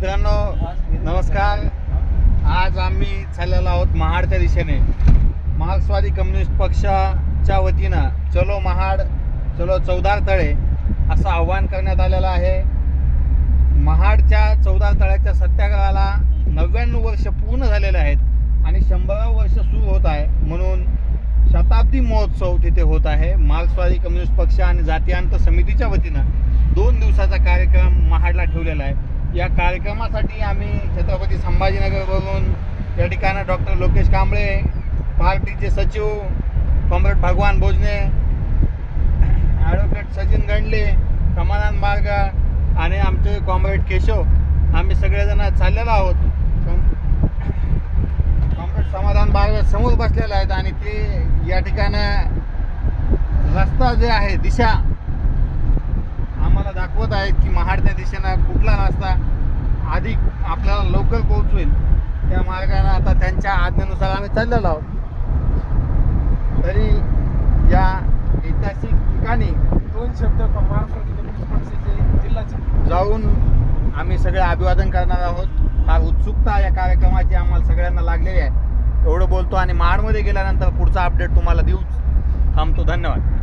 मित्रांनो नमस्कार. आज आम्ही चाललेलो आहोत महाडच्या दिशेने. मार्क्सवादी कम्युनिस्ट पक्षाच्या वतीनं चलो महाड चलो चौदार तळे असं आव्हान करण्यात आलेलं आहे. महाडच्या चौदार तळ्याच्या सत्याग्रहाला 99 वर्ष पूर्ण झालेले आहेत आणि 100वे वर्ष सुरू होत आहे, म्हणून शताब्दी महोत्सव तिथे होत आहे. मार्क्सवादी कम्युनिस्ट पक्ष आणि जातीयांत समितीच्या वतीनं 2 दिवसाचा कार्यक्रम महाडला ठेवलेला आहे. या कार्यक्रमासाठी आम्ही छत्रपती संभाजीनगरवरून या ठिकाणी डॉक्टर लोकेश कांबळे, पार्टीचे सचिव कॉम्रेड भगवान भोजने, ॲडव्होकेट सचिन गंडले, समाधान बारगा आणि आमचे कॉम्रेड केशव, आम्ही सगळेजण चाललेलो आहोत. कॉम्रेड समाधान बारगा समोर बसलेले आहेत आणि ते या ठिकाणी रस्ता जे आहे दिशा आम्हाला दाखवत आहेत की महाडच्या दिशेनं कुठला रस्ता अधिक आपल्याला लवकर पोहोचवेल. त्या मार्गाने आता त्यांच्या आज्ञेनुसार आम्ही चाललेलो आहोत. तरी या ऐतिहासिक ठिकाणी 2 शब्द मार्क्सवादी कम्युनिस्ट पक्षाचे जिल्ह्याचे जाऊन आम्ही सगळे अभिवादन करणार आहोत. फार उत्सुकता या कार्यक्रमाची आम्हाला सगळ्यांना लागलेली आहे. एवढं बोलतो आणि महाडमध्ये गेल्यानंतर पुढचा अपडेट तुम्हाला देऊच थांबतो. धन्यवाद.